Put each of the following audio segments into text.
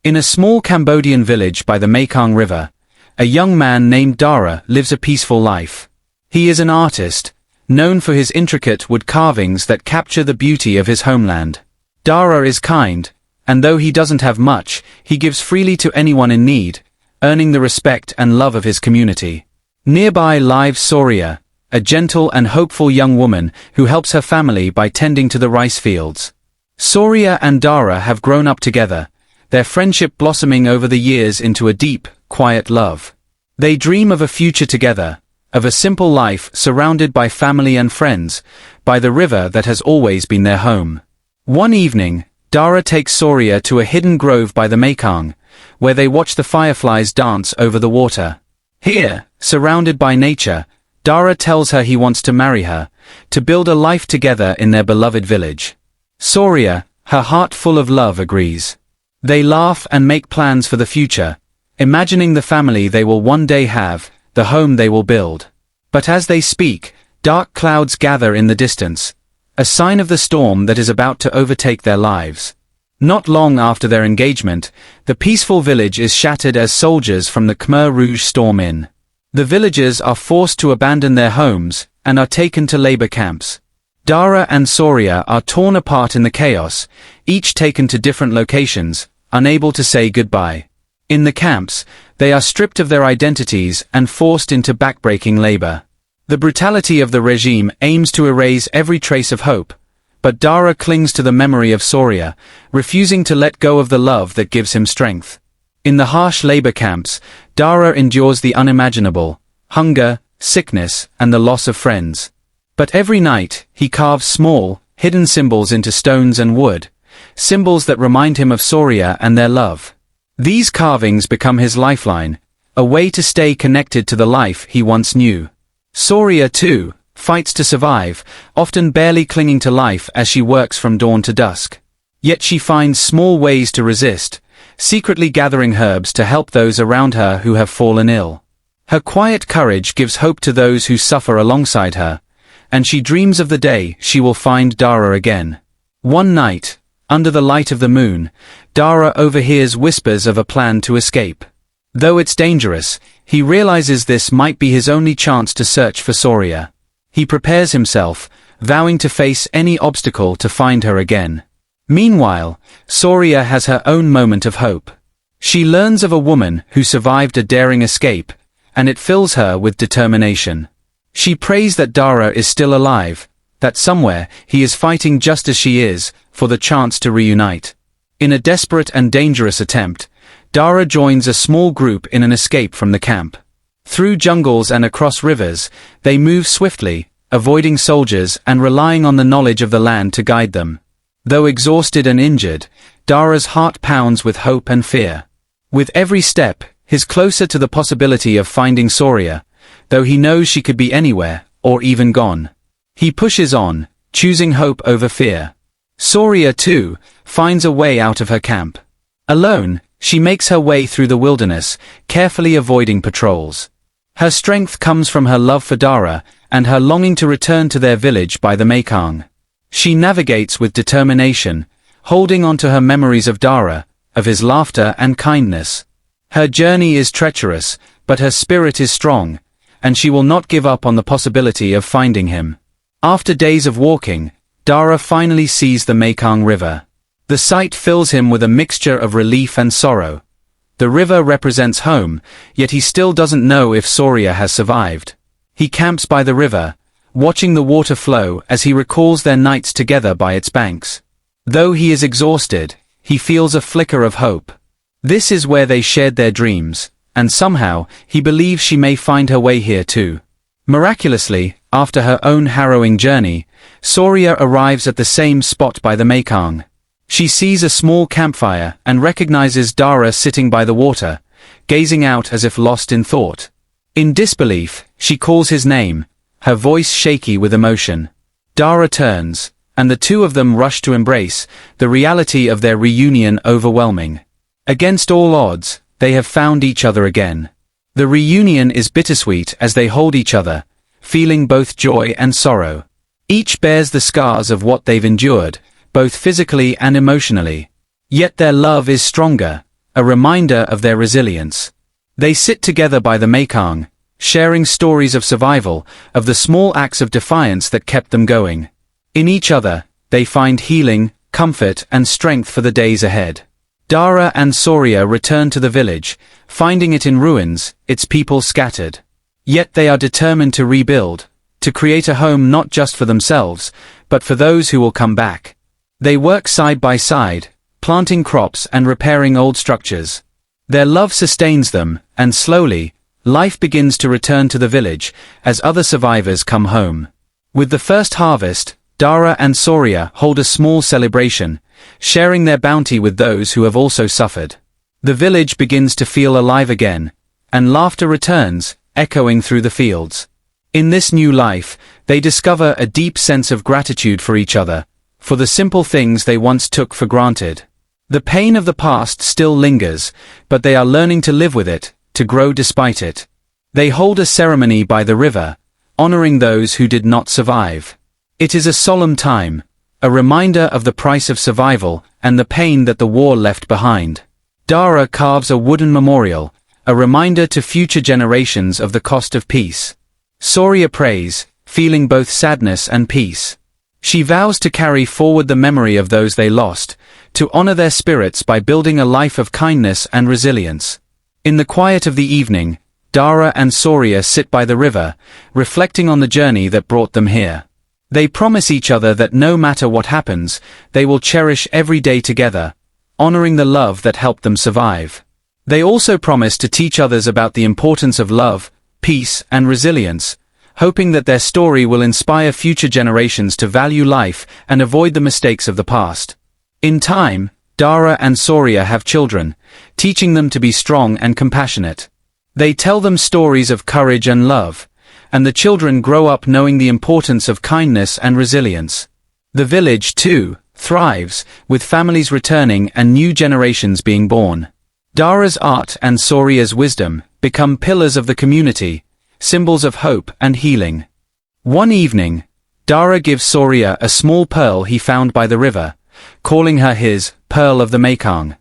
In a small Cambodian village by the Mekong River, a young man named Dara lives a peaceful life. He is an artist, known for his intricate wood carvings that capture the beauty of his homeland. Dara is kind, and though he doesn't have much, he gives freely to anyone in need, earning the respect and love of his community. Nearby lives Soriya, a gentle and hopeful young woman who helps her family by tending to the rice fields. Soriya and Dara have grown up together, their friendship blossoming over the years into a deep, quiet love. They dream of a future together, of a simple life surrounded by family and friends, by the river that has always been their home. One evening, Dara takes Soriya to a hidden grove by the Mekong, where they watch the fireflies dance over the water. Here, surrounded by nature, Dara tells her he wants to marry her, to build a life together in their beloved village. Soriya, her heart full of love, agrees. They laugh and make plans for the future, imagining the family they will one day have, the home they will build. But as they speak, dark clouds gather in the distance, a sign of the storm that is about to overtake their lives. Not long after their engagement, the peaceful village is shattered as soldiers from the Khmer Rouge storm in. The villagers are forced to abandon their homes, and are taken to labor camps. Dara and Soriya are torn apart in the chaos, each taken to different locations, unable to say goodbye. In the camps, they are stripped of their identities and forced into backbreaking labor. The brutality of the regime aims to erase every trace of hope, but Dara clings to the memory of Soriya, refusing to let go of the love that gives him strength. In the harsh labor camps, Dara endures the unimaginable: hunger, sickness, and the loss of friends. But every night, he carves small, hidden symbols into stones and wood, symbols that remind him of Soriya and their love. These carvings become his lifeline, a way to stay connected to the life he once knew. Soriya, too, fights to survive, often barely clinging to life as she works from dawn to dusk. Yet she finds small ways to resist, secretly gathering herbs to help those around her who have fallen ill. Her quiet courage gives hope to those who suffer alongside her, and she dreams of the day she will find Dara again. One night, under the light of the moon, Dara overhears whispers of a plan to escape. Though it's dangerous, he realizes this might be his only chance to search for Soriya. He prepares himself, vowing to face any obstacle to find her again. Meanwhile, Soriya has her own moment of hope. She learns of a woman who survived a daring escape, and it fills her with determination. She prays that Dara is still alive, that somewhere he is fighting just as she is, for the chance to reunite. In a desperate and dangerous attempt, Dara joins a small group in an escape from the camp. Through jungles and across rivers, they move swiftly, avoiding soldiers and relying on the knowledge of the land to guide them. Though exhausted and injured, Dara's heart pounds with hope and fear. With every step, he's closer to the possibility of finding Soriya, though he knows she could be anywhere, or even gone. He pushes on, choosing hope over fear. Soriya, too, finds a way out of her camp. Alone, she makes her way through the wilderness, carefully avoiding patrols. Her strength comes from her love for Dara, and her longing to return to their village by the Mekong. She navigates with determination, holding on to her memories of Dara, of his laughter and kindness. Her journey is treacherous, but her spirit is strong, and she will not give up on the possibility of finding him. After days of walking, Dara finally sees the Mekong River. The sight fills him with a mixture of relief and sorrow. The river represents home, yet he still doesn't know if Soriya has survived. He camps by the river, watching the water flow as he recalls their nights together by its banks. Though he is exhausted, he feels a flicker of hope. This is where they shared their dreams, and somehow, he believes she may find her way here too. Miraculously, after her own harrowing journey, Soriya arrives at the same spot by the Mekong. She sees a small campfire and recognizes Dara sitting by the water, gazing out as if lost in thought. In disbelief, she calls his name, her voice shaky with emotion. Dara turns, and the two of them rush to embrace, the reality of their reunion overwhelming. Against all odds, they have found each other again. The reunion is bittersweet as they hold each other, feeling both joy and sorrow. Each bears the scars of what they've endured, both physically and emotionally. Yet their love is stronger, a reminder of their resilience. They sit together by the Mekong, sharing stories of survival, of the small acts of defiance that kept them going. In each other, they find healing, comfort, and strength for the days ahead. Dara and Soriya return to the village, finding it in ruins, its people scattered. Yet they are determined to rebuild, to create a home not just for themselves, but for those who will come back. They work side by side, planting crops and repairing old structures. Their love sustains them, and slowly, life begins to return to the village, as other survivors come home. With the first harvest, Dara and Soriya hold a small celebration, sharing their bounty with those who have also suffered. The village begins to feel alive again, and laughter returns, echoing through the fields. In this new life, they discover a deep sense of gratitude for each other, for the simple things they once took for granted. The pain of the past still lingers, but they are learning to live with it, to grow despite it. They hold a ceremony by the river, honoring those who did not survive. It is a solemn time, a reminder of the price of survival and the pain that the war left behind. Dara carves a wooden memorial, a reminder to future generations of the cost of peace. Soriya prays, feeling both sadness and peace. She vows to carry forward the memory of those they lost, to honor their spirits by building a life of kindness and resilience. In the quiet of the evening, Dara and Soriya sit by the river, reflecting on the journey that brought them here. They promise each other that no matter what happens, they will cherish every day together, honoring the love that helped them survive. They also promise to teach others about the importance of love, peace, and resilience, hoping that their story will inspire future generations to value life and avoid the mistakes of the past. In time, Dara and Soriya have children, teaching them to be strong and compassionate. They tell them stories of courage and love, and the children grow up knowing the importance of kindness and resilience. The village, too, thrives, with families returning and new generations being born. Dara's art and Soriya's wisdom become pillars of the community, symbols of hope and healing. One evening, Dara gives Soriya a small pearl he found by the river, calling her his Pearl of the Mekong.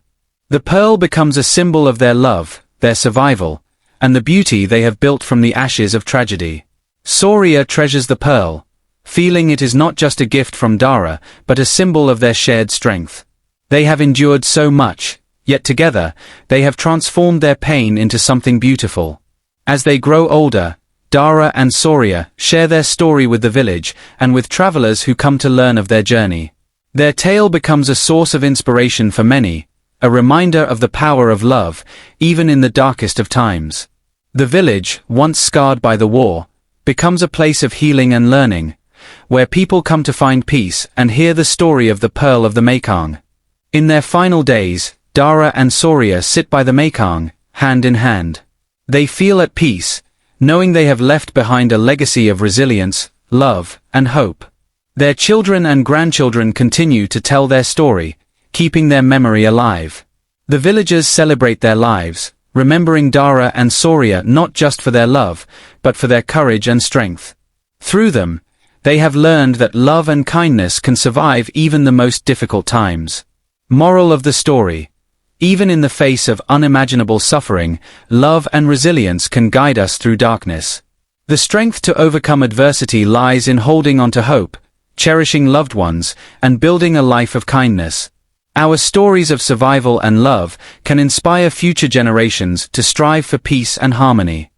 The pearl becomes a symbol of their love, their survival, and the beauty they have built from the ashes of tragedy. Soriya treasures the pearl, feeling it is not just a gift from Dara, but a symbol of their shared strength. They have endured so much, yet together, they have transformed their pain into something beautiful. As they grow older, Dara and Soriya share their story with the village and with travelers who come to learn of their journey. Their tale becomes a source of inspiration for many, a reminder of the power of love, even in the darkest of times. The village, once scarred by the war, becomes a place of healing and learning, where people come to find peace and hear the story of the Pearl of the Mekong. In their final days, Dara and Soriya sit by the Mekong, hand in hand. They feel at peace, knowing they have left behind a legacy of resilience, love, and hope. Their children and grandchildren continue to tell their story, keeping their memory alive. The villagers celebrate their lives, remembering Dara and Soriya not just for their love, but for their courage and strength. Through them, they have learned that love and kindness can survive even the most difficult times. Moral of the story: even in the face of unimaginable suffering, love and resilience can guide us through darkness. The strength to overcome adversity lies in holding on to hope, cherishing loved ones, and building a life of kindness. Our stories of survival and love can inspire future generations to strive for peace and harmony.